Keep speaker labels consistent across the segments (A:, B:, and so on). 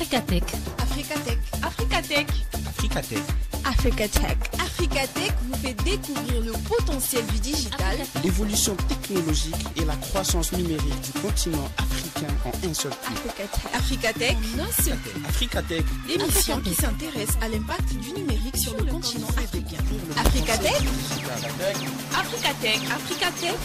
A: Africatech.
B: Africatech.
C: Africatech.
D: Africatech.
B: Africatech. Africatech vous fait découvrir le potentiel du digital,
D: l'évolution technologique et la croissance numérique du continent africain en un seul clic.
B: Africatech,
D: Africatech,
B: l'émission qui s'intéresse à l'impact du numérique sur le continent africain. Africatech.
C: Africatech. Africatech.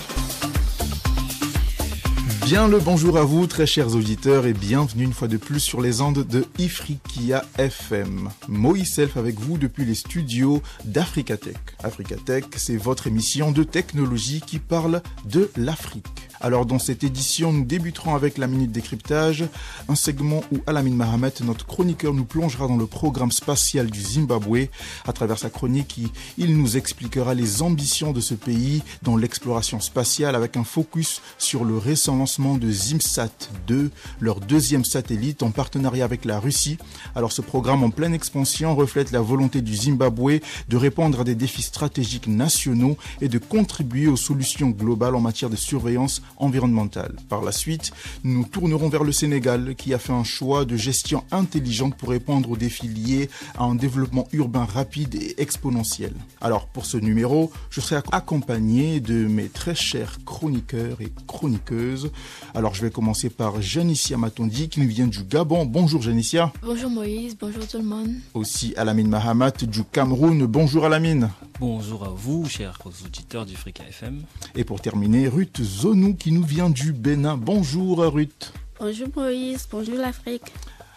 E: Bien le bonjour à vous très chers auditeurs et bienvenue une fois de plus sur les ondes de Ifriqiya FM. Moïse Self avec vous depuis les studios d'Africatech. Africatech, c'est votre émission de technologie qui parle de l'Afrique. Alors dans cette édition, nous débuterons avec la Minute Décryptage, un segment où Alamine Mahamat, notre chroniqueur, nous plongera dans le programme spatial du Zimbabwe. À travers sa chronique, il nous expliquera les ambitions de ce pays dans l'exploration spatiale avec un focus sur le récent lancement de Zimsat-2, leur deuxième satellite en partenariat avec la Russie. Alors ce programme en pleine expansion reflète la volonté du Zimbabwe de répondre à des défis stratégiques nationaux et de contribuer aux solutions globales en matière de surveillance environnementale. Par la suite, nous tournerons vers le Sénégal qui a fait un choix de gestion intelligente pour répondre aux défis liés à un développement urbain rapide et exponentiel. Alors pour ce numéro, je serai accompagné de mes très chers chroniqueurs et chroniqueuses. Alors je vais commencer par Janicia Matondi qui nous vient du Gabon. Bonjour Janicia.
F: Bonjour Moïse, bonjour tout le monde.
E: Aussi Alamine Mahamat du Cameroun. Bonjour Alamine.
G: Bonjour à vous, chers auditeurs du Africa FM.
E: Et pour terminer, Ruth Zonou qui nous vient du Bénin. Bonjour Ruth.
F: Bonjour Moïse, bonjour l'Afrique.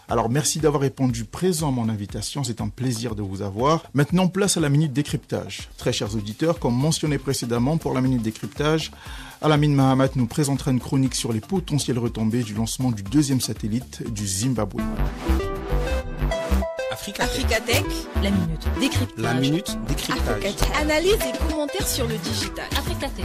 E: Alors merci d'avoir répondu présent à mon invitation, c'est un plaisir de vous avoir. Maintenant place à la Minute Décryptage. Très chers auditeurs, comme mentionné précédemment pour la Minute Décryptage, Alamine Mahamat nous présentera une chronique sur les potentielles retombées du lancement du deuxième satellite du Zimbabwe.
B: Africatech,
A: la Minute Décryptage.
D: La Minute Décryptage.
B: Africatech. Analyse et commentaires sur le digital.
A: Africatech.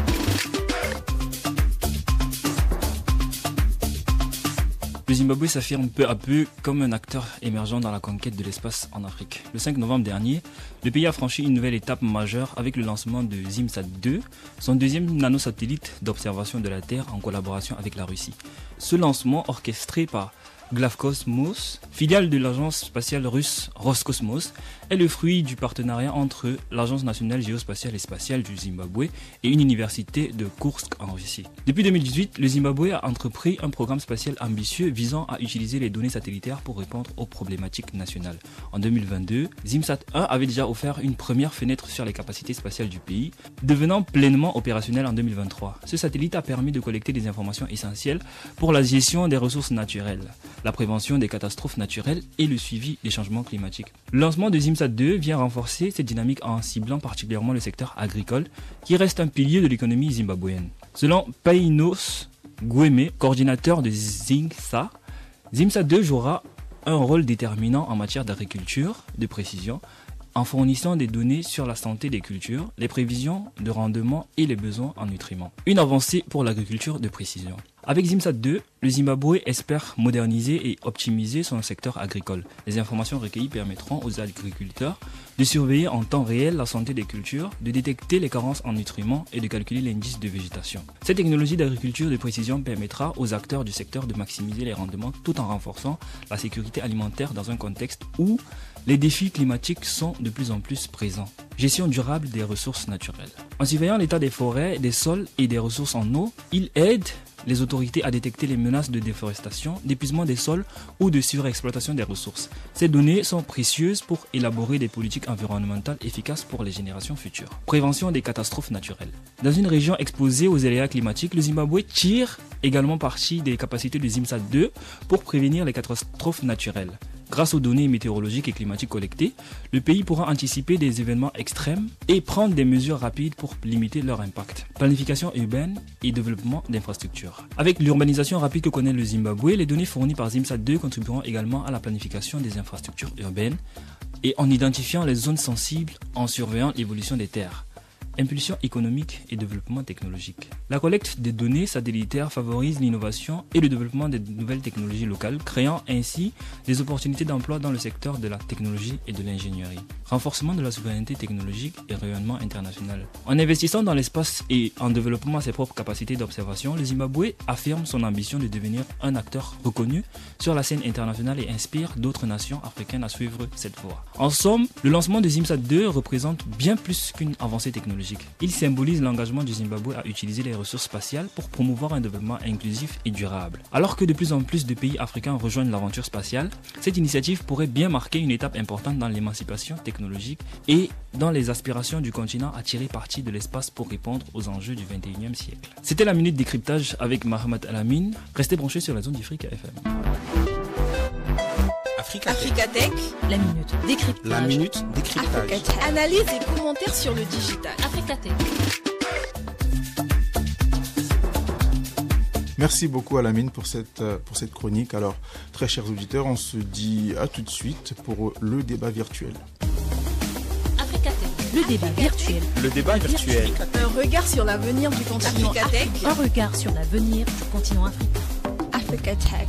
G: Le Zimbabwe s'affirme peu à peu comme un acteur émergent dans la conquête de l'espace en Afrique. Le 5 novembre dernier, le pays a franchi une nouvelle étape majeure avec le lancement de Zimsat-2, son deuxième nanosatellite d'observation de la Terre en collaboration avec la Russie. Ce lancement, orchestré par Glavkosmos, filiale de l'agence spatiale russe Roscosmos, est le fruit du partenariat entre l'Agence nationale géospatiale et spatiale du Zimbabwe et une université de Kursk en Russie. Depuis 2018, le Zimbabwe a entrepris un programme spatial ambitieux visant à utiliser les données satellitaires pour répondre aux problématiques nationales. En 2022, Zimsat-1 avait déjà offert une première fenêtre sur les capacités spatiales du pays, devenant pleinement opérationnel en 2023. Ce satellite a permis de collecter des informations essentielles pour la gestion des ressources naturelles, la prévention des catastrophes naturelles et le suivi des changements climatiques. Le lancement de Zimsat-2 vient renforcer cette dynamique en ciblant particulièrement le secteur agricole, qui reste un pilier de l'économie zimbabwéenne. Selon Painos Gweme, coordinateur de ZINGSA, Zimsat-2 jouera un rôle déterminant en matière d'agriculture de précision, en fournissant des données sur la santé des cultures, les prévisions de rendement et les besoins en nutriments. Une avancée pour l'agriculture de précision. Avec Zimsat-2, le Zimbabwe espère moderniser et optimiser son secteur agricole. Les informations recueillies permettront aux agriculteurs de surveiller en temps réel la santé des cultures, de détecter les carences en nutriments et de calculer l'indice de végétation. Cette technologie d'agriculture de précision permettra aux acteurs du secteur de maximiser les rendements tout en renforçant la sécurité alimentaire dans un contexte où les défis climatiques sont de plus en plus présents. Gestion durable des ressources naturelles. En surveillant l'état des forêts, des sols et des ressources en eau, il aide les autorités à détecter les menaces de déforestation, d'épuisement des sols ou de surexploitation des ressources. Ces données sont précieuses pour élaborer des politiques environnementales efficaces pour les générations futures. Prévention des catastrophes naturelles. Dans une région exposée aux aléas climatiques, le Zimbabwe tire également parti des capacités de Zimsat-2 pour prévenir les catastrophes naturelles. Grâce aux données météorologiques et climatiques collectées, le pays pourra anticiper des événements extrêmes et prendre des mesures rapides pour limiter leur impact. Planification urbaine et développement d'infrastructures. Avec l'urbanisation rapide que connaît le Zimbabwe, les données fournies par Zimsat-2 contribueront également à la planification des infrastructures urbaines et en identifiant les zones sensibles en surveillant l'évolution des terres. impulsion économique et développement technologique. La collecte des données satellitaires favorise l'innovation et le développement de nouvelles technologies locales, créant ainsi des opportunités d'emploi dans le secteur de la technologie et de l'ingénierie. Renforcement de la souveraineté technologique et rayonnement international. En investissant dans l'espace et en développant ses propres capacités d'observation, le Zimbabwe affirme son ambition de devenir un acteur reconnu sur la scène internationale et inspire d'autres nations africaines à suivre cette voie. En somme, le lancement de ZIMSAT-2 représente bien plus qu'une avancée technologique. Il symbolise l'engagement du Zimbabwe à utiliser les ressources spatiales pour promouvoir un développement inclusif et durable. Alors que de plus en plus de pays africains rejoignent l'aventure spatiale, cette initiative pourrait bien marquer une étape importante dans l'émancipation technologique et dans les aspirations du continent à tirer parti de l'espace pour répondre aux enjeux du 21e siècle. C'était la minute décryptage avec Mahamat Alamine. Restez branchés sur la zone d'Africa FM.
B: Africa Tech,
C: la minute décryptage.
D: La minute décryptage.
B: Analyse et commentaires sur le digital.
C: Africa Tech.
E: Merci beaucoup Alamine pour cette chronique. Alors, très chers auditeurs, on se dit à tout de suite pour le débat virtuel.
C: Africa Tech. Le débat virtuel.
D: Le débat virtuel.
B: Un regard sur l'avenir du continent africain.
C: Un regard sur l'avenir du continent africain.
B: Africa Tech.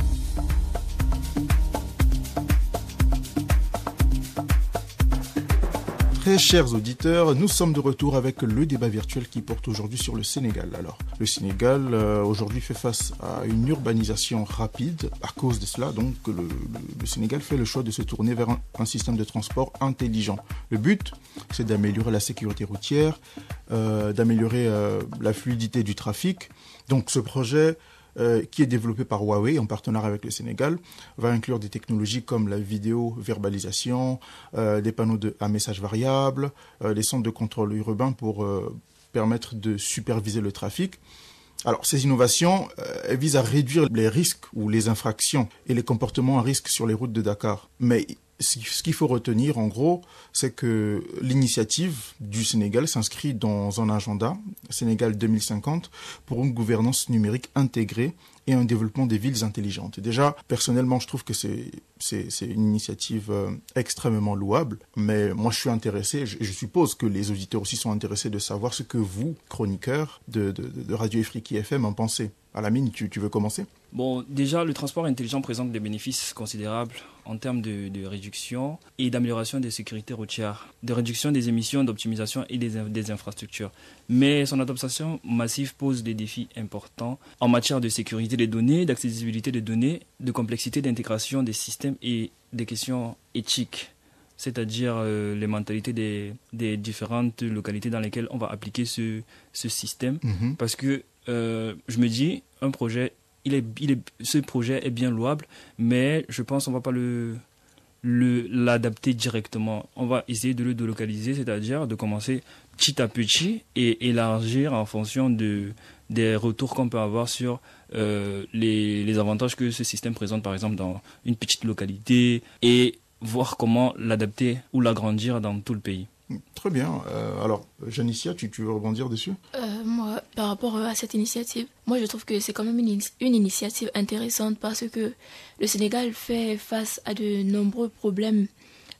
E: Très chers auditeurs, nous sommes de retour avec le débat virtuel qui porte aujourd'hui sur le Sénégal. Alors, le Sénégal aujourd'hui fait face à une urbanisation rapide. À cause de cela, donc, le Sénégal fait le choix de se tourner vers un système de transport intelligent. Le but, c'est d'améliorer la sécurité routière, d'améliorer la fluidité du trafic. Donc, ce projet qui est développé par Huawei en partenariat avec le Sénégal, va inclure des technologies comme la vidéo-verbalisation, des panneaux à messages variables, des centres de contrôle urbain pour permettre de superviser le trafic. Alors, ces innovations elles visent à réduire les risques ou les infractions et les comportements à risque sur les routes de Dakar. Mais ce qu'il faut retenir, en gros, c'est que l'initiative du Sénégal s'inscrit dans un agenda, Sénégal 2050, pour une gouvernance numérique intégrée et un développement des villes intelligentes. Et déjà, personnellement, je trouve que c'est une initiative extrêmement louable, mais moi je suis intéressé, je suppose que les auditeurs aussi sont intéressés de savoir ce que vous, chroniqueurs de Radio Afrique FM, en pensez. Alamine, tu veux commencer ?
G: Bon, déjà, le transport intelligent présente des bénéfices considérables en termes de réduction et d'amélioration des sécurités routières, de réduction des émissions, d'optimisation et des infrastructures. Mais son adoption massive pose des défis importants en matière de sécurité des données, d'accessibilité des données, de complexité d'intégration des systèmes et des questions éthiques, c'est-à-dire les mentalités des différentes localités dans lesquelles on va appliquer ce système. Parce que je me dis, un projet, ce projet est bien louable, mais je pense qu'on ne va pas l'adapter directement. On va essayer de le délocaliser, c'est-à-dire de commencer petit à petit et élargir en fonction des retours qu'on peut avoir sur les avantages que ce système présente, par exemple, dans une petite localité, et voir comment l'adapter ou l'agrandir dans tout le pays.
E: Très bien. Alors, Janicia, tu veux rebondir dessus ?
F: Moi, par rapport à cette initiative, moi je trouve que c'est quand même une initiative intéressante parce que le Sénégal fait face à de nombreux problèmes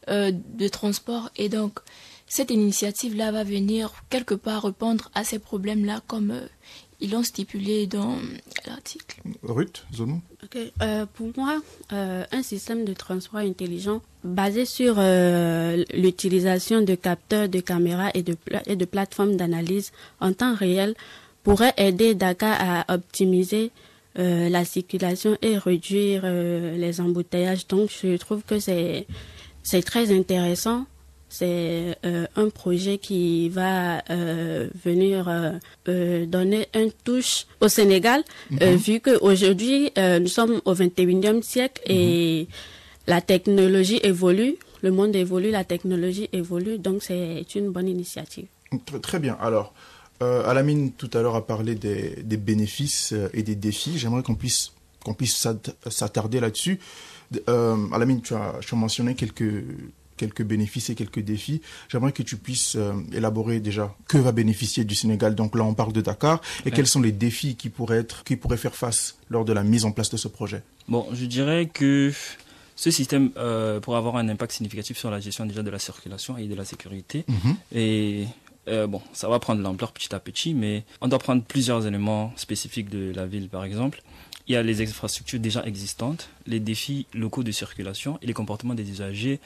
F: de transport et donc cette initiative-là va venir quelque part répondre à ces problèmes-là comme ils l'ont stipulé dans l'article.
E: Ruth, Zonou ?
A: Okay. Pour moi, un système de transport intelligent basé sur l'utilisation de capteurs, de caméras et de plateformes d'analyse en temps réel pourrait aider Dakar à optimiser la circulation et réduire les embouteillages. Donc, je trouve que c'est très intéressant. C'est un projet qui va venir donner une touche au Sénégal, vu qu'aujourd'hui, nous sommes au 21e siècle et la technologie évolue, le monde évolue, la technologie évolue, donc c'est une bonne initiative.
E: Très bien. Alors, Alamine, tout à l'heure, a parlé des bénéfices et des défis. J'aimerais qu'on puisse s'attarder là-dessus. Alamine, tu as mentionné quelques bénéfices et quelques défis. J'aimerais que tu puisses élaborer déjà que va bénéficier du Sénégal. Donc là, on parle de Dakar. Et quels sont les défis qui pourraient faire face lors de la mise en place de ce projet ?
G: Bon, je dirais que ce système pourrait avoir un impact significatif sur la gestion déjà de la circulation et de la sécurité. Et ça va prendre de l'ampleur petit à petit, mais on doit prendre plusieurs éléments spécifiques de la ville, par exemple. Il y a les infrastructures déjà existantes, les défis locaux de circulation et les comportements des usagers,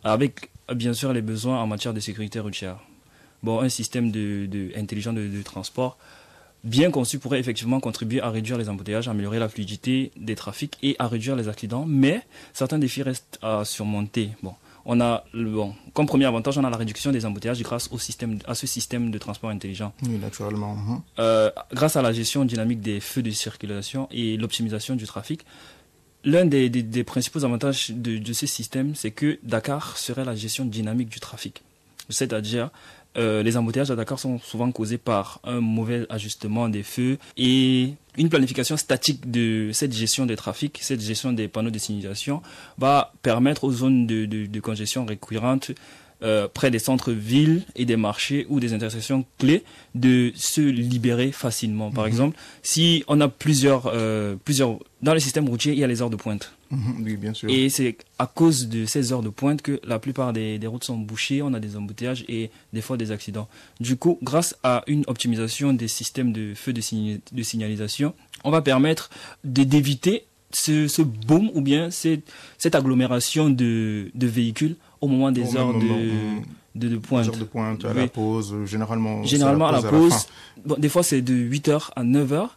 G: avec bien sûr les besoins en matière de sécurité routière. Un système intelligent de transport bien conçu pourrait effectivement contribuer à réduire les embouteillages, à améliorer la fluidité des trafics et à réduire les accidents, mais certains défis restent à surmonter. Comme premier avantage, on a la réduction des embouteillages grâce à ce système de transport intelligent.
E: Oui, naturellement.
G: Grâce à la gestion dynamique des feux de circulation et l'optimisation du trafic, l'un des principaux avantages de ce système, c'est que Dakar serait la gestion dynamique du trafic. C'est-à-dire, les embouteillages à Dakar sont souvent causés par un mauvais ajustement des feux et une planification statique de cette gestion des trafics, cette gestion des panneaux de signalisation va permettre aux zones de congestion récurrentes près des centres-villes et des marchés ou des intersections clés de se libérer facilement. Par exemple, si on a plusieurs dans les systèmes routiers, il y a les heures de pointe.
E: Oui, bien sûr.
G: Et c'est à cause de ces heures de pointe que la plupart des routes sont bouchées, on a des embouteillages et des fois des accidents. Du coup, grâce à une optimisation des systèmes de feux de signalisation, on va permettre d'éviter ce boom ou bien cette agglomération de véhicules au moment des heures de pointe.
E: Les heures de pointe, à la pause, généralement
G: à la pause. Des fois, c'est de 8h à 9h,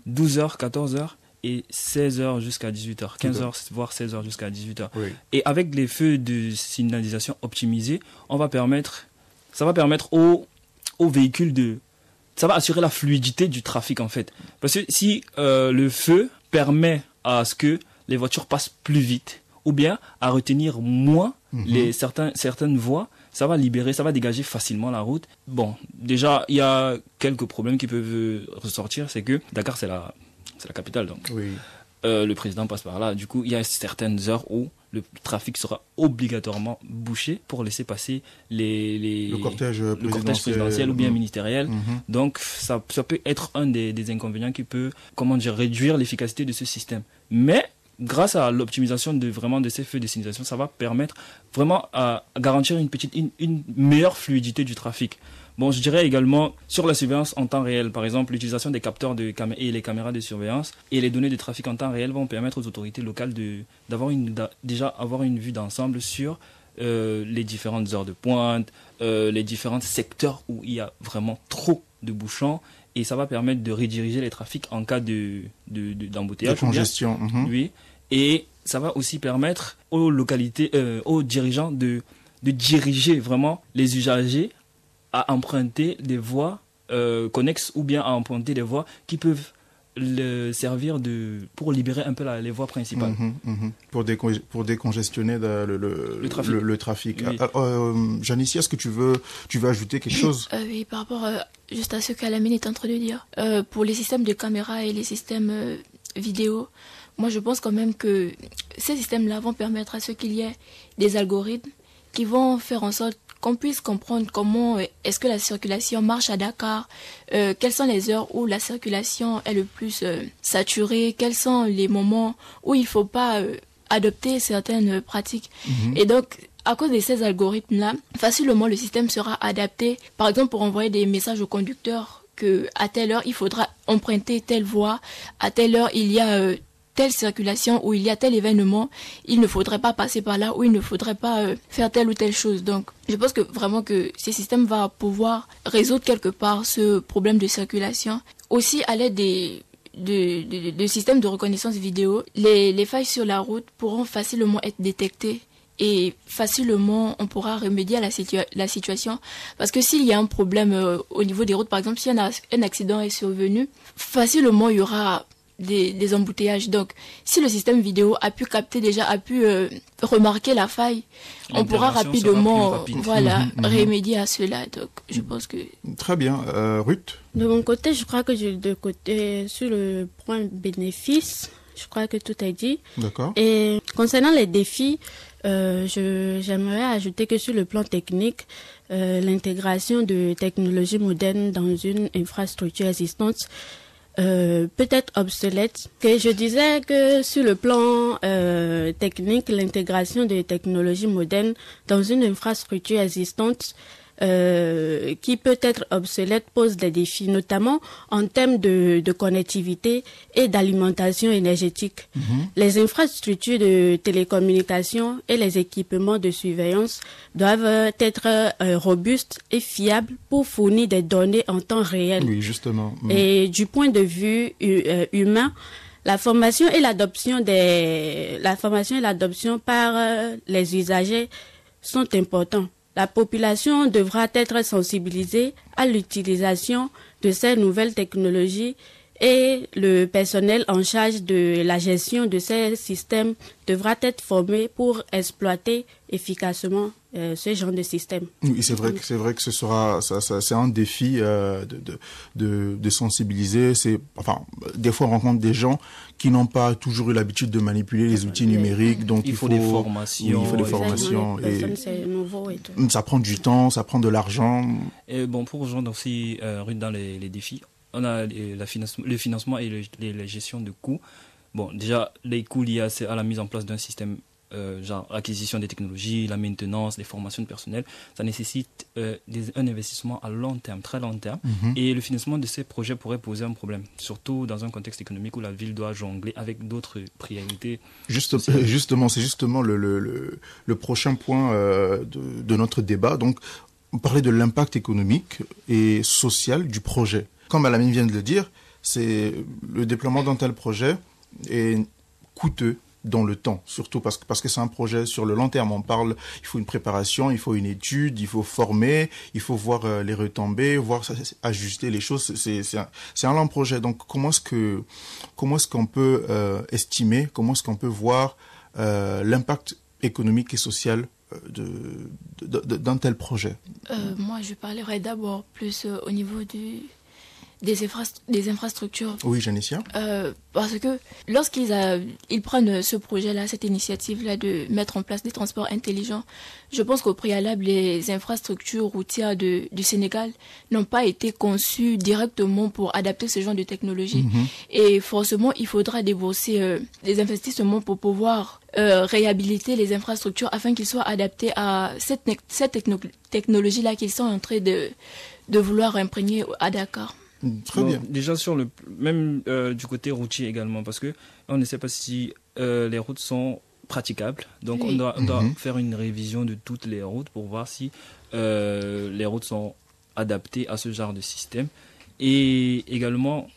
G: 12h, 14h. Et 16h jusqu'à 18h, 15h voire 16h jusqu'à 18h. Oui. Et avec les feux de signalisation optimisés, ça va permettre aux véhicules ça va assurer la fluidité du trafic en fait. Parce que si le feu permet à ce que les voitures passent plus vite ou bien à retenir moins certaines voies, ça va dégager facilement la route. Déjà, il y a quelques problèmes qui peuvent ressortir, c'est que Dakar, c'est la capitale, donc le président passe par là. Du coup, il y a certaines heures où le trafic sera obligatoirement bouché pour laisser passer le cortège présidentiel ou bien ministériel. Donc, ça peut être un des inconvénients qui peut, réduire l'efficacité de ce système. Mais grâce à l'optimisation de ces feux de signalisation, ça va permettre vraiment à garantir une meilleure fluidité du trafic. Je dirais également sur la surveillance en temps réel, par exemple, l'utilisation des capteurs et les caméras de surveillance et les données de trafic en temps réel vont permettre aux autorités locales d'avoir une vue d'ensemble sur les différentes heures de pointe, les différents secteurs où il y a vraiment trop de bouchons, et ça va permettre de rediriger les trafics en cas d'embouteillage.
E: De congestion.
G: Oui, et ça va aussi permettre aux localités, aux dirigeants de diriger vraiment les usagers à emprunter des voies connexes ou bien à emprunter des voies qui peuvent servir pour libérer un peu les voies principales.
E: Pour décongestionner le trafic.
G: Oui.
E: Janicia, est-ce que tu veux ajouter quelque chose?
F: Oui, par rapport juste à ce qu'Alamine est en train de dire. Pour les systèmes de caméra et les systèmes vidéo, moi je pense quand même que ces systèmes-là vont permettre à ce qu'il y ait des algorithmes qui vont faire en sorte qu'on puisse comprendre comment est-ce que la circulation marche à Dakar, quelles sont les heures où la circulation est le plus saturée, quels sont les moments où il ne faut pas adopter certaines pratiques. Et donc, à cause de ces algorithmes-là, facilement le système sera adapté, par exemple pour envoyer des messages au conducteur qu'à telle heure, il faudra emprunter telle voie, à telle heure, il y a telle circulation, où il y a tel événement, il ne faudrait pas passer par là, ou il ne faudrait pas faire telle ou telle chose. Donc, je pense que vraiment que ces systèmes vont pouvoir résoudre quelque part ce problème de circulation. Aussi, à l'aide des systèmes de reconnaissance vidéo, les failles sur la route pourront facilement être détectées et facilement on pourra remédier à la situation. Parce que s'il y a un problème au niveau des routes, par exemple, si un accident est survenu, facilement il y aura des embouteillages. Donc, si le système vidéo a pu remarquer la faille, on pourra rapidement remédier à cela. Donc, je pense que...
E: Très bien. Ruth?
A: De mon côté, je crois que sur le point bénéfice, je crois que tout est dit.
E: D'accord.
A: Et concernant les défis, j'aimerais ajouter que sur le plan technique, l'intégration de technologies modernes dans une infrastructure existante peut être obsolète. Que je disais que sur le plan technique, l'intégration de technologies modernes dans une infrastructure existante qui peut être obsolète pose des défis, notamment en termes de connectivité et d'alimentation énergétique. Les infrastructures de télécommunications et les équipements de surveillance doivent être robustes et fiables pour fournir des données en temps réel.
E: Oui, justement.
A: Et du point de vue humain, la formation et l'adoption par les usagers sont importants. La population devra être sensibilisée à l'utilisation de ces nouvelles technologies et le personnel en charge de la gestion de ces systèmes devra être formé pour exploiter efficacement ce genre de système.
E: Oui, c'est vrai que ce sera c'est un défi de sensibiliser. Des fois on rencontre des gens qui n'ont pas toujours eu l'habitude de manipuler les outils numériques, donc
G: il faut des formations.
E: Oui, il faut des formations.
A: C'est nouveau et tout.
E: Ça prend du temps, ça prend de l'argent.
G: Et bon, pour rejoindre aussi Ruth dans les défis, on a le financement et la gestion de coûts. Bon, déjà, les coûts liés à la mise en place d'un système, genre l'acquisition des technologies, la maintenance, les formations de personnel, ça nécessite un investissement à long terme, très long terme. Et le financement de ces projets pourrait poser un problème, surtout dans un contexte économique où la ville doit jongler avec d'autres priorités.
E: Justement, c'est justement le prochain point de notre débat. Donc, on parlait de l'impact économique et social du projet. Comme Alamine vient de le dire, c'est le déploiement d'un tel projet est coûteux dans le temps, surtout parce que c'est un projet sur le long terme. Il faut une préparation, il faut une étude, il faut former, il faut voir les retombées, ajuster les choses. C'est un long projet. Donc comment est-ce qu'on peut estimer, comment est-ce qu'on peut voir l'impact économique et social d'un tel projet?
F: Moi, je parlerai d'abord plus au niveau des infrastructures.
E: Oui, Janicia.
F: Parce que lorsqu'ils prennent ce projet-là, cette initiative-là de mettre en place des transports intelligents, je pense qu'au préalable, les infrastructures routières du Sénégal n'ont pas été conçues directement pour adapter ce genre de technologie. Et forcément, il faudra débourser des investissements pour pouvoir réhabiliter les infrastructures afin qu'ils soient adaptés à cette technologie-là qu'ils sont en train de vouloir imprégner à Dakar.
E: Très bien.
G: Déjà même du côté routier également, parce que on ne sait pas si les routes sont praticables. Donc on doit faire une révision de toutes les routes pour voir si les routes sont adaptées à ce genre de système. Et également,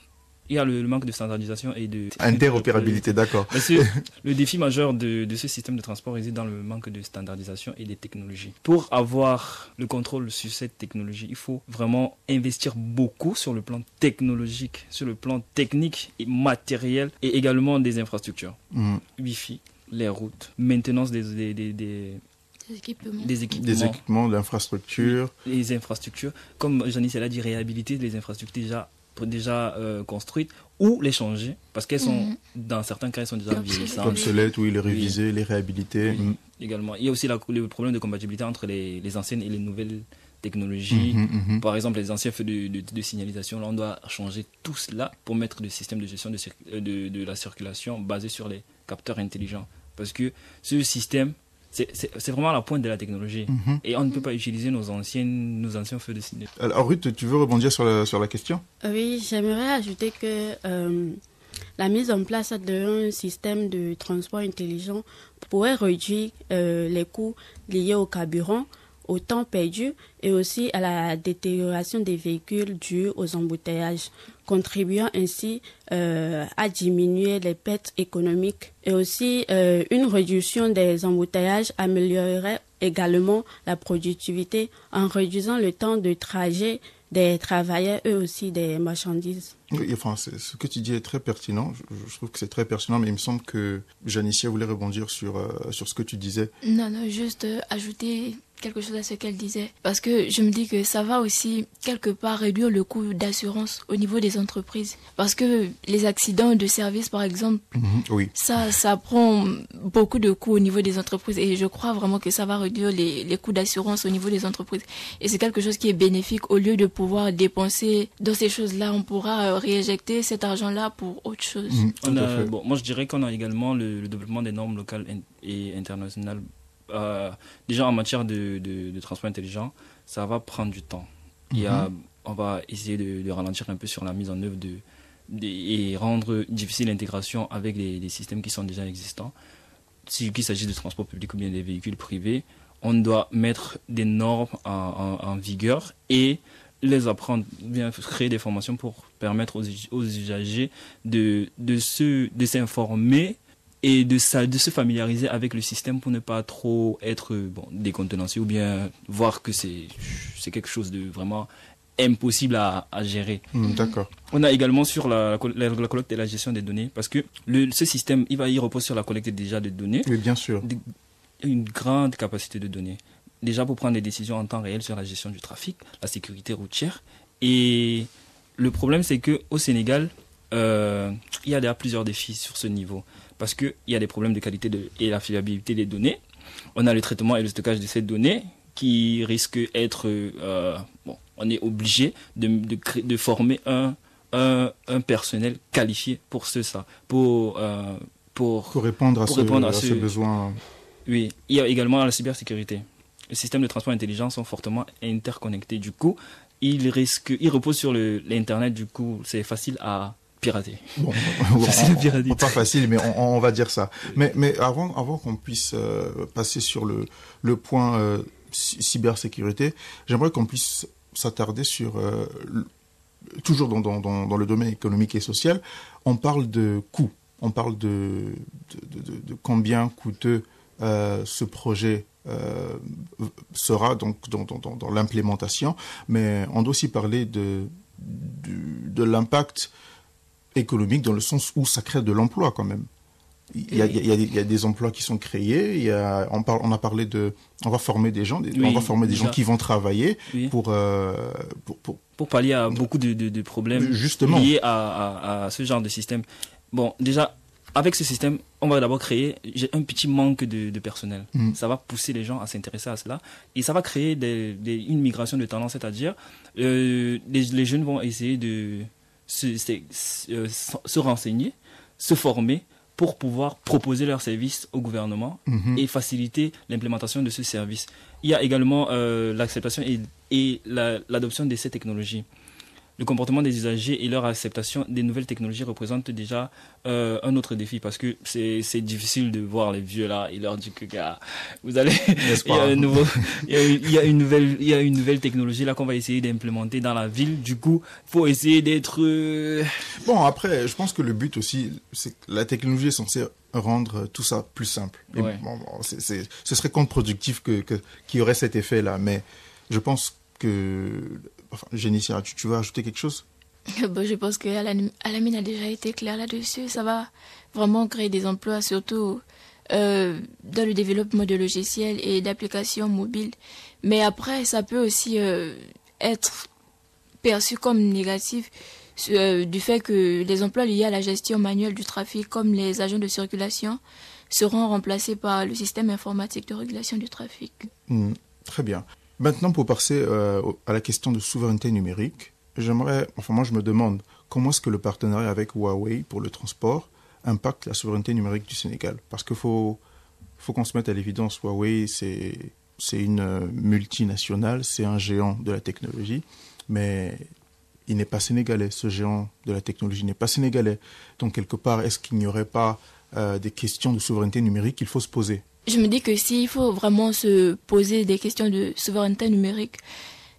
G: il y a le manque de standardisation et de...
E: Interopérabilité, d'accord.
G: Parce que le défi majeur de ce système de transport réside dans le manque de standardisation et des technologies. Pour avoir le contrôle sur cette technologie, il faut vraiment investir beaucoup sur le plan technologique, sur le plan technique et matériel, et également des infrastructures. Wi-Fi, les routes, maintenance des
F: équipements,
E: d'infrastructures.
G: Les infrastructures, comme Janice a dit, réhabiliter les infrastructures déjà construites ou les changer parce qu'elles sont, dans certains cas, elles sont déjà vieillissantes.
E: Obsolètes, oui, les réviser, les réhabiliter.
G: Également. Il y a aussi le problème de compatibilité entre les anciennes et les nouvelles technologies. Par exemple, les anciens feux de signalisation, là, on doit changer tout cela pour mettre le système de gestion de la circulation basé sur les capteurs intelligents. Parce que ce système, c'est vraiment la pointe de la technologie. Et on ne peut pas utiliser nos anciens feux de signalisation.
E: Alors Ruth, tu veux rebondir sur la question?
A: Oui, j'aimerais ajouter que la mise en place d'un système de transport intelligent pourrait réduire les coûts liés au carburant, au temps perdu et aussi à la détérioration des véhicules dus aux embouteillages, contribuant ainsi à diminuer les pertes économiques. Et aussi, une réduction des embouteillages améliorerait également la productivité en réduisant le temps de trajet des travailleurs et aussi des marchandises.
E: Oui, enfin, ce que tu dis est très pertinent. Je trouve que c'est très pertinent, mais il me semble que Janicia voulait rebondir sur ce que tu disais.
F: Non, juste ajouter quelque chose à ce qu'elle disait. Parce que je me dis que ça va aussi, quelque part, réduire le coût d'assurance au niveau des entreprises. Parce que les accidents de service, par exemple,
E: oui.
F: ça prend beaucoup de coûts au niveau des entreprises. Et je crois vraiment que ça va réduire les coûts d'assurance au niveau des entreprises. Et c'est quelque chose qui est bénéfique. Au lieu de pouvoir dépenser dans ces choses-là, on pourra réinjecter cet argent-là pour autre chose.
G: Moi, je dirais qu'on a également le développement des normes locales et internationales. Déjà en matière de transport intelligent, ça va prendre du temps. On va essayer de ralentir un peu sur la mise en œuvre et rendre difficile l'intégration avec des systèmes qui sont déjà existants. Qu'il s'agisse de transport public ou bien des véhicules privés, on doit mettre des normes en vigueur et les apprendre, bien créer des formations pour permettre aux usagers de s'informer et de se familiariser avec le système pour ne pas trop être décontenancé ou bien voir que c'est quelque chose de vraiment impossible à gérer.
E: D'accord.
G: On a également sur la collecte et la gestion des données, parce que ce système, il repose sur la collecte déjà de données.
E: Oui, bien sûr.
G: Une grande capacité de données. Déjà pour prendre des décisions en temps réel sur la gestion du trafic, la sécurité routière. Et le problème, c'est qu'au Sénégal, il y a déjà plusieurs défis sur ce niveau. Parce qu'il y a des problèmes de qualité et la fiabilité des données. On a le traitement et le stockage de ces données qui risquent d'être... on est obligé de former un personnel qualifié pour pour
E: répondre à ce besoin.
G: Oui, il y a également la cybersécurité. Les systèmes de transport intelligent sont fortement interconnectés. Du coup, ils reposent sur l'Internet. Du coup, c'est facile à pirater.
E: Pas facile, mais on va dire ça. Mais avant qu'on puisse passer sur le point cybersécurité, j'aimerais qu'on puisse s'attarder sur toujours dans le domaine économique et social. On parle de coûts, on parle de combien coûteux ce projet sera donc dans l'implémentation, mais on doit aussi parler de l'impact économique dans le sens où ça crée de l'emploi quand même. Il y a des emplois qui sont créés. On va former des gens, gens qui vont travailler pour
G: pallier à beaucoup de problèmes
E: justement
G: liés à ce genre de système. Bon, déjà avec ce système, on va d'abord créer un petit manque de personnel. Ça va pousser les gens à s'intéresser à cela et ça va créer une migration de tendance, c'est-à-dire les jeunes vont essayer de se renseigner, se former pour pouvoir proposer leurs services au gouvernement et faciliter l'implémentation de ce service. Il y a également l'acceptation et l'adoption de ces technologies. Le comportement des usagers et leur acceptation des nouvelles technologies représentent déjà un autre défi parce que c'est difficile de voir les vieux là et leur dire que vous allez il y a une nouvelle technologie là qu'on va essayer d'implémenter dans la ville. Du coup, faut essayer d'être
E: Bon, après, je pense que le but aussi, c'est que la technologie est censée rendre tout ça plus simple. Et ce serait contre-productif qu'il y aurait cet effet là, mais je pense que Génicia, tu veux ajouter quelque chose?
F: Je pense que Alamine a déjà été claire là-dessus. Ça va vraiment créer des emplois, surtout dans le développement de logiciels et d'applications mobiles. Mais après, ça peut aussi être perçu comme négatif du fait que les emplois liés à la gestion manuelle du trafic, comme les agents de circulation, seront remplacés par le système informatique de régulation du trafic.
E: Très bien. Maintenant, pour passer à la question de souveraineté numérique, moi je me demande comment est-ce que le partenariat avec Huawei pour le transport impacte la souveraineté numérique du Sénégal. Parce qu'il faut qu'on se mette à l'évidence, Huawei c'est une multinationale, c'est un géant de la technologie, mais il n'est pas sénégalais, ce géant de la technologie n'est pas sénégalais. Donc quelque part, est-ce qu'il n'y aurait pas des questions de souveraineté numérique qu'il faut se poser?
F: Je me dis que s'il faut vraiment se poser des questions de souveraineté numérique,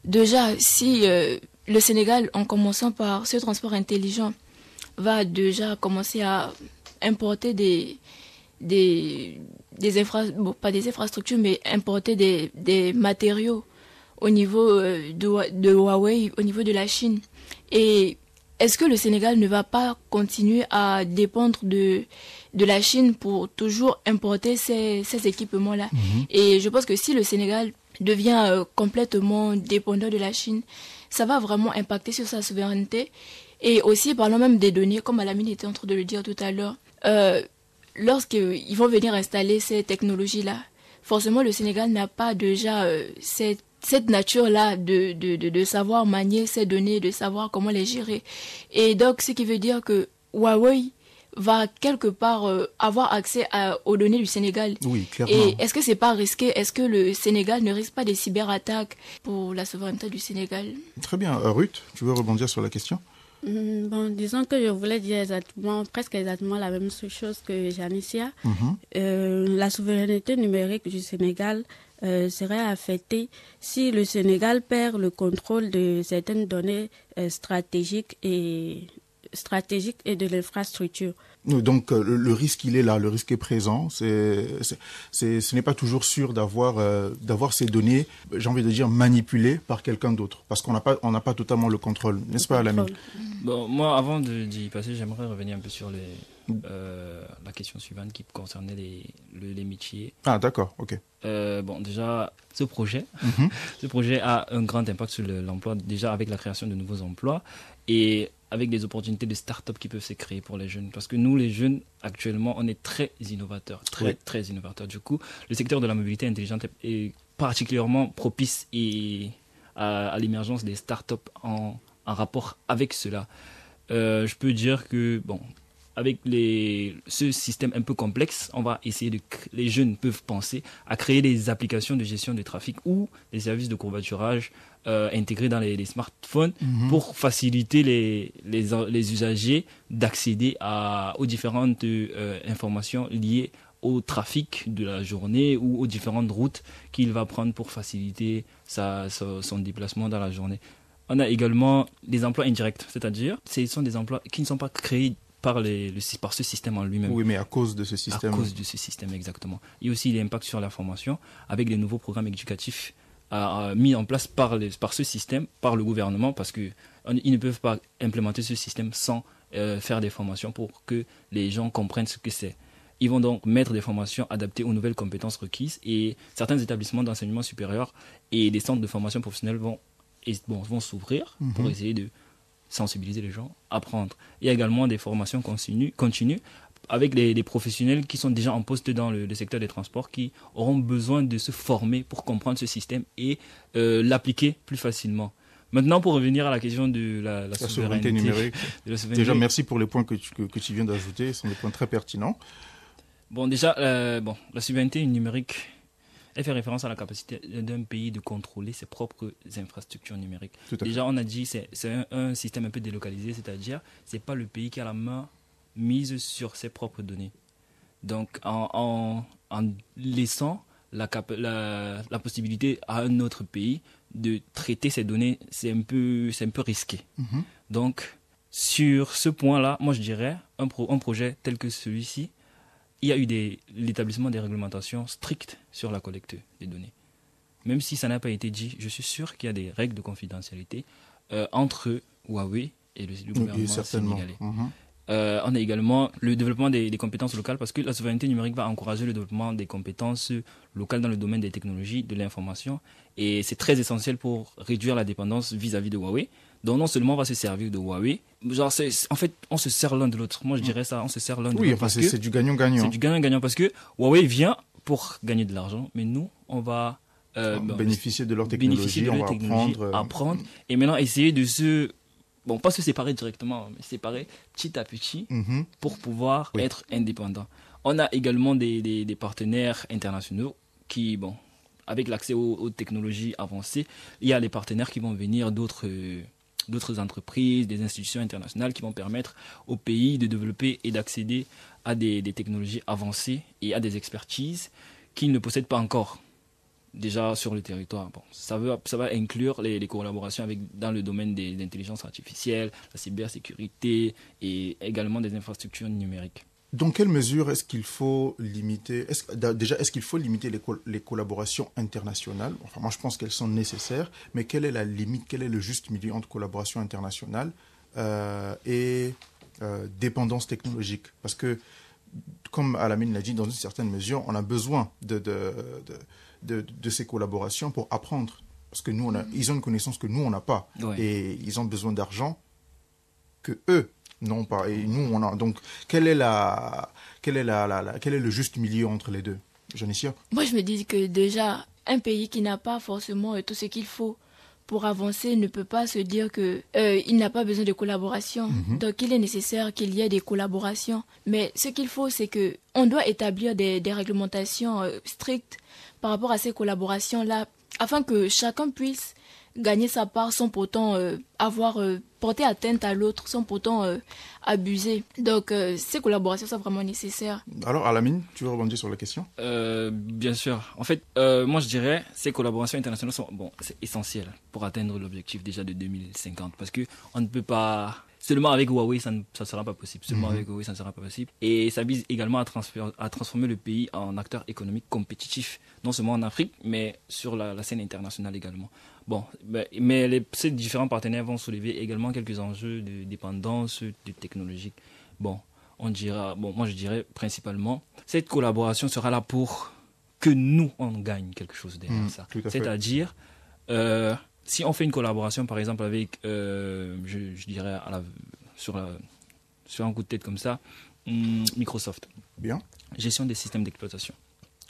F: déjà, si le Sénégal, en commençant par ce transport intelligent, va déjà commencer à importer pas des infrastructures, mais importer des matériaux au niveau de Huawei, au niveau de la Chine. Et est-ce que le Sénégal ne va pas continuer à dépendre de la Chine pour toujours importer ces équipements-là? Et je pense que si le Sénégal devient complètement dépendant de la Chine, ça va vraiment impacter sur sa souveraineté. Et aussi, parlons même des données, comme Alamine était en train de le dire tout à l'heure, lorsqu'ils vont venir installer ces technologies-là, forcément le Sénégal n'a pas déjà cette nature-là de savoir manier ces données, de savoir comment les gérer. Et donc, ce qui veut dire que Huawei va quelque part avoir accès aux données du Sénégal.
E: Oui, clairement.
F: Et est-ce que c'est pas risqué? Est-ce que le Sénégal ne risque pas des cyberattaques pour la souveraineté du Sénégal?
E: Très bien. Ruth, tu veux rebondir sur la question?
A: Bon, disons que je voulais dire presque exactement la même chose que Janicia. La souveraineté numérique du Sénégal serait affectée si le Sénégal perd le contrôle de certaines données stratégiques et de l'infrastructure.
E: Donc le risque, il est là, le risque est présent. Ce n'est pas toujours sûr d'avoir ces données, j'ai envie de dire, manipulées par quelqu'un d'autre, parce qu'on n'a pas totalement le contrôle, n'est-ce pas, Lamine?
G: Bon, moi, avant d'y passer, j'aimerais revenir un peu sur la question suivante qui concernait les métiers.
E: Ah, d'accord, ok.
G: Bon, déjà, ce projet a un grand impact sur l'emploi, déjà avec la création de nouveaux emplois et avec des opportunités de start-up qui peuvent se créer pour les jeunes. Parce que nous, les jeunes, actuellement, on est très innovateurs, très innovateurs. Du coup, le secteur de la mobilité intelligente est particulièrement propice à l'émergence des start-up en rapport avec cela. Je peux dire que, bon, avec ce système un peu complexe, on va essayer les jeunes peuvent penser à créer des applications de gestion de trafic ou des services de covoiturage intégrés dans les smartphones pour faciliter les usagers d'accéder aux différentes informations liées au trafic de la journée ou aux différentes routes qu'il va prendre pour faciliter son déplacement dans la journée. On a également des emplois indirects, c'est-à-dire ce sont des emplois qui ne sont pas créés par ce système en lui-même.
E: Oui, mais à cause de ce système.
G: À cause de ce système, exactement. Et aussi l'impact sur la formation avec les nouveaux programmes éducatifs mis en place par ce système, par le gouvernement, parce qu'ils ne peuvent pas implémenter ce système sans faire des formations pour que les gens comprennent ce que c'est. Ils vont donc mettre des formations adaptées aux nouvelles compétences requises et certains établissements d'enseignement supérieur et des centres de formation professionnelle vont s'ouvrir pour essayer de sensibiliser les gens, apprendre. Il y a également des formations continues avec des professionnels qui sont déjà en poste dans le secteur des transports qui auront besoin de se former pour comprendre ce système et l'appliquer plus facilement. Maintenant, pour revenir à la question de la souveraineté numérique.
E: Déjà, merci pour les points que tu viens d'ajouter, ce sont des points très pertinents.
G: Bon, déjà, la souveraineté numérique, elle fait référence à la capacité d'un pays de contrôler ses propres infrastructures numériques. Déjà, on a dit que c'est un système un peu délocalisé, c'est-à-dire ce n'est pas le pays qui a la main mise sur ses propres données. Donc, en laissant la possibilité à un autre pays de traiter ces données, c'est un peu risqué. Donc, sur ce point-là, moi je dirais, un projet tel que celui-ci, il y a eu l'établissement des réglementations strictes sur la collecte des données. Même si ça n'a pas été dit, je suis sûr qu'il y a des règles de confidentialité entre Huawei et le gouvernement sénégalais. On a également le développement des compétences locales parce que la souveraineté numérique va encourager le développement des compétences locales dans le domaine des technologies, de l'information. Et c'est très essentiel pour réduire la dépendance vis-à-vis de Huawei. Donc non seulement on va se servir de Huawei, en fait on se sert l'un de l'autre. Moi je dirais ça, on se sert l'un de l'autre.
E: Oui, enfin, c'est du gagnant-gagnant.
G: C'est du gagnant-gagnant parce que Huawei vient pour gagner de l'argent, mais nous on va
E: bénéficier de leur technologie, on va
G: apprendre et maintenant essayer de pas se séparer directement, mais séparer petit à petit pour pouvoir être indépendant. On a également des partenaires internationaux qui, avec l'accès aux technologies avancées, il y a les partenaires qui vont venir d'autres entreprises, des institutions internationales qui vont permettre au pays de développer et d'accéder à des technologies avancées et à des expertises qu'ils ne possèdent pas encore déjà sur le territoire. Ça va inclure les collaborations dans le domaine de l'intelligence artificielle, la cybersécurité et également des infrastructures numériques.
E: Dans quelle mesure est-ce qu'il faut limiter les collaborations internationales? Enfin, moi, je pense qu'elles sont nécessaires, mais quelle est la limite, quel est le juste milieu entre collaboration internationale et dépendance technologique? Parce que, comme Alamine l'a dit, dans une certaine mesure, on a besoin de ces collaborations pour apprendre. Parce que nous, ils ont une connaissance que nous, on n'a pas. Ouais. Et ils ont besoin d'argent que eux n'ont pas. Et nous, on a. Donc, quel est le juste milieu entre les deux? Janicia?
F: Moi, je me dis que déjà, un pays qui n'a pas forcément tout ce qu'il faut pour avancer, ne peut pas se dire que il n'a pas besoin de collaboration. Donc, il est nécessaire qu'il y ait des collaborations. Mais ce qu'il faut, c'est que on doit établir des réglementations strictes par rapport à ces collaborations-là, afin que chacun puisse gagner sa part sans pourtant avoir porté atteinte à l'autre, sans pourtant abuser. Donc, ces collaborations sont vraiment nécessaires.
E: Alors, Alamine, tu veux rebondir sur la question?
G: Bien sûr. En fait, moi je dirais ces collaborations internationales sont c'est essentiel pour atteindre l'objectif déjà de 2050, parce que on ne peut pas seulement avec Huawei, ça ne sera pas possible. Seulement avec Huawei, ça ne sera pas possible. Et ça vise également à transformer le pays en acteur économique compétitif, non seulement en Afrique, mais sur la scène internationale également. Bon, mais ces différents partenaires vont soulever également quelques enjeux de dépendance, de technologique. Bon, moi je dirais principalement, cette collaboration sera là pour que nous, on gagne quelque chose derrière ça. C'est-à-dire, si on fait une collaboration, par exemple, avec, je dirais, sur un coup de tête comme ça, Microsoft.
E: Bien.
G: Gestion des systèmes d'exploitation.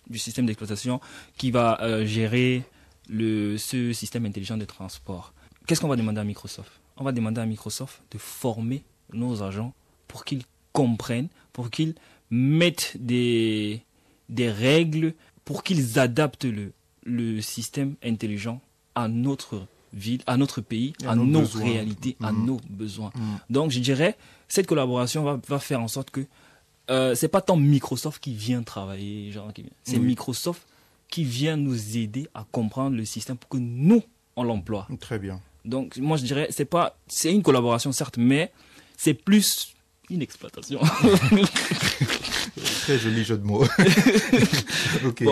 G: Du système d'exploitation qui va gérer ce système intelligent de transport. Qu'est-ce qu'on va demander à Microsoft? On va demander à Microsoft de former nos agents pour qu'ils comprennent, pour qu'ils mettent des règles, pour qu'ils adaptent le système intelligent à notre ville, à notre pays, à nos réalités, à nos besoins. Donc je dirais, cette collaboration va faire en sorte que c'est pas tant Microsoft qui vient travailler, c'est Microsoft qui vient nous aider à comprendre le système pour que nous, on l'emploie.
E: Très bien.
G: Donc, moi, je dirais, c'est une collaboration, certes, mais c'est plus une exploitation.
E: Très joli jeu de mots. Okay.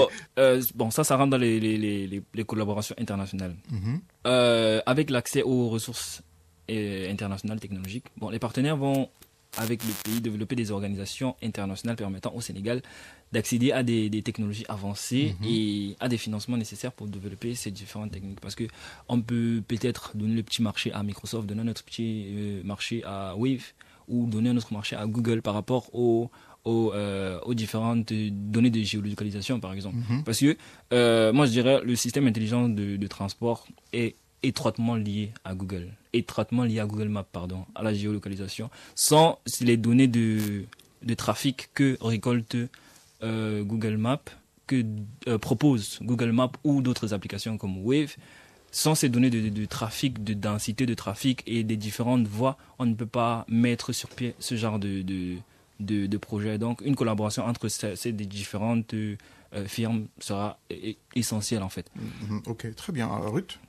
G: Bon, ça rentre dans les collaborations internationales. Avec l'accès aux ressources internationales technologiques, les partenaires vont, avec le pays, développer des organisations internationales permettant au Sénégal d'accéder à des technologies avancées et à des financements nécessaires pour développer ces différentes techniques. Parce qu'on peut peut-être donner le petit marché à Microsoft, donner notre petit marché à Wave, ou donner un autre marché à Google par rapport aux différentes données de géolocalisation, par exemple. Parce que, moi je dirais, le système intelligent de transport est étroitement lié à Google Maps, à la géolocalisation, sans les données de trafic que récolte Google Maps, que propose Google Maps ou d'autres applications comme Wave. Sans ces données de trafic, de densité de trafic et des différentes voies, on ne peut pas mettre sur pied ce genre de projet. Donc une collaboration entre ces différentes firmes sera essentielle en fait.
E: Ok, très bien. Ruth?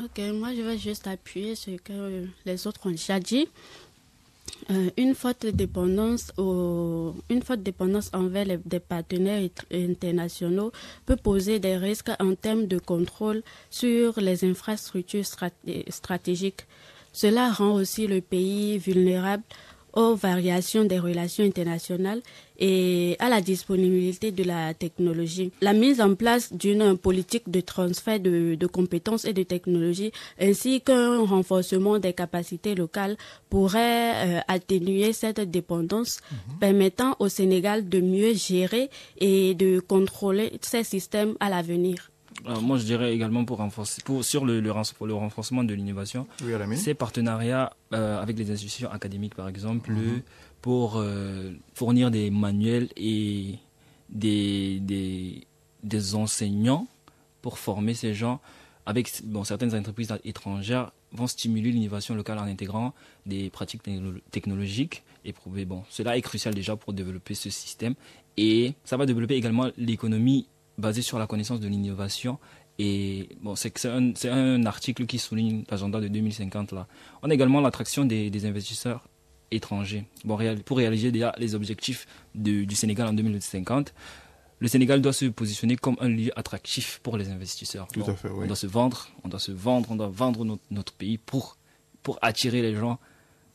A: Ok, moi je vais juste appuyer ce que les autres ont déjà dit. Une forte dépendance envers des partenaires internationaux peut poser des risques en termes de contrôle sur les infrastructures stratégiques. Cela rend aussi le pays vulnérable aux variations des relations internationales et à la disponibilité de la technologie. La mise en place d'une politique de transfert de compétences et de technologies ainsi qu'un renforcement des capacités locales pourrait atténuer cette dépendance, permettant au Sénégal de mieux gérer et de contrôler ces systèmes à l'avenir.
G: Moi, je dirais également sur le renforcement de l'innovation, ces partenariats avec les institutions académiques, par exemple, pour fournir des manuels et des enseignants pour former ces gens avec certaines entreprises étrangères vont stimuler l'innovation locale en intégrant des pratiques technologiques éprouvées. Cela est crucial déjà pour développer ce système et ça va développer également l'économie basé sur la connaissance de l'innovation. Et c'est un article qui souligne l'agenda de 2050 là. On a également l'attraction des investisseurs étrangers. Pour réaliser déjà les objectifs du Sénégal en 2050, le Sénégal doit se positionner comme un lieu attractif pour les investisseurs.
E: Tout à fait, oui.
G: On doit vendre notre pays pour attirer les gens.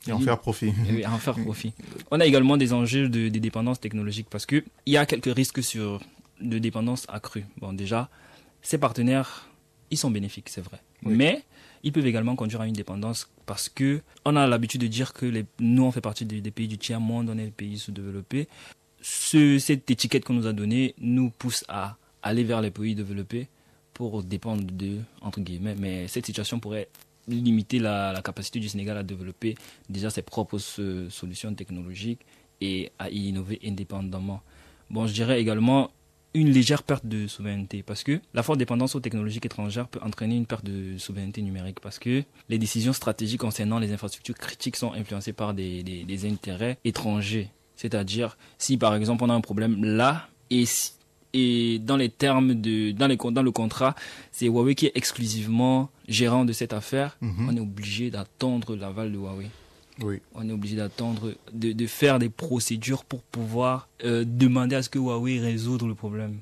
E: Et en faire profit.
G: Et en faire profit. On a également des enjeux de dépendance technologique parce qu'il y a quelques risques de dépendance accrue. Déjà, ces partenaires, ils sont bénéfiques, c'est vrai. Oui. Mais ils peuvent également conduire à une dépendance parce que on a l'habitude de dire que nous, on fait partie des pays du tiers-monde, on est des pays sous-développés. Cette étiquette qu'on nous a donnée nous pousse à aller vers les pays développés pour dépendre d'eux, entre guillemets, mais cette situation pourrait limiter la capacité du Sénégal à développer déjà ses propres solutions technologiques et à y innover indépendamment. Bon, je dirais également une légère perte de souveraineté parce que la forte dépendance aux technologies étrangères peut entraîner une perte de souveraineté numérique parce que les décisions stratégiques concernant les infrastructures critiques sont influencées par des intérêts étrangers. C'est-à-dire, si par exemple on a un problème là et dans les termes dans le contrat, c'est Huawei qui est exclusivement gérant de cette affaire, on est obligé d'attendre l'aval de Huawei.
E: Oui.
G: On est obligé d'attendre, de faire des procédures pour pouvoir demander à ce que Huawei résoudre le problème.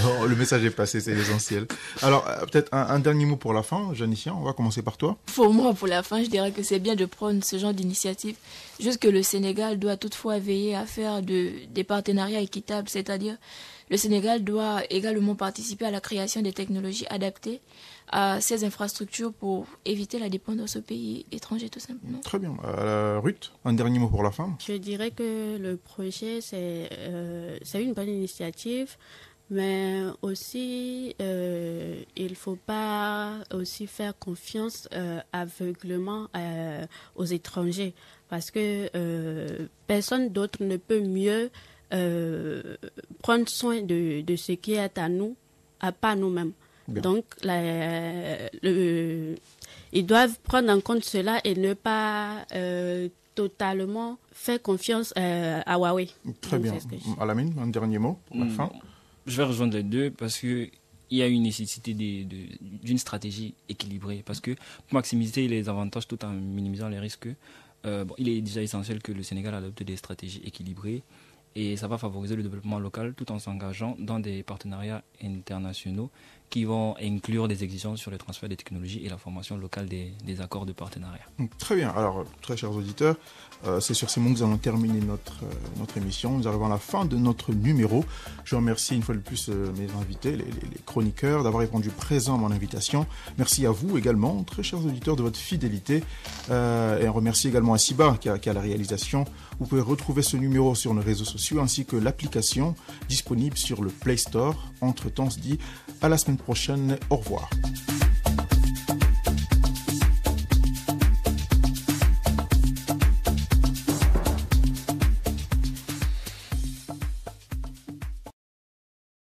E: Oh, le message est passé, c'est essentiel. Alors, peut-être un dernier mot pour la fin, Janicia, on va commencer par toi.
F: Pour moi, pour la fin, je dirais que c'est bien de prendre ce genre d'initiative. Juste que le Sénégal doit toutefois veiller à faire des partenariats équitables, c'est-à-dire le Sénégal doit également participer à la création des technologies adaptées à ces infrastructures pour éviter la dépendance aux pays étrangers, tout simplement.
E: Très bien. Ruth, un dernier mot pour la fin.
A: Je dirais que le projet, c'est une bonne initiative, mais aussi, il ne faut pas aussi faire confiance aveuglement aux étrangers, parce que personne d'autre ne peut mieux prendre soin de ce qui est à nous, à part nous-mêmes. Bien. Donc, ils doivent prendre en compte cela et ne pas totalement faire confiance à Huawei.
E: Très bien. Alamine, un dernier mot pour la fin.
G: Je vais rejoindre les deux parce qu'il y a une nécessité d'une stratégie équilibrée. Parce que pour maximiser les avantages tout en minimisant les risques, il est déjà essentiel que le Sénégal adopte des stratégies équilibrées. Et ça va favoriser le développement local tout en s'engageant dans des partenariats internationaux qui vont inclure des exigences sur le transfert des technologies et la formation locale des accords de partenariat.
E: Très bien. Alors, très chers auditeurs, c'est sur ces mots que nous allons terminer notre émission. Nous arrivons à la fin de notre numéro. Je remercie une fois de plus mes invités, les chroniqueurs, d'avoir répondu présent à mon invitation. Merci à vous également, très chers auditeurs, de votre fidélité. Et on remercie également Asiba qui a la réalisation. Vous pouvez retrouver ce numéro sur nos réseaux sociaux ainsi que l'application disponible sur le Play Store. Entre-temps, on se dit à la semaine prochaine. Au revoir.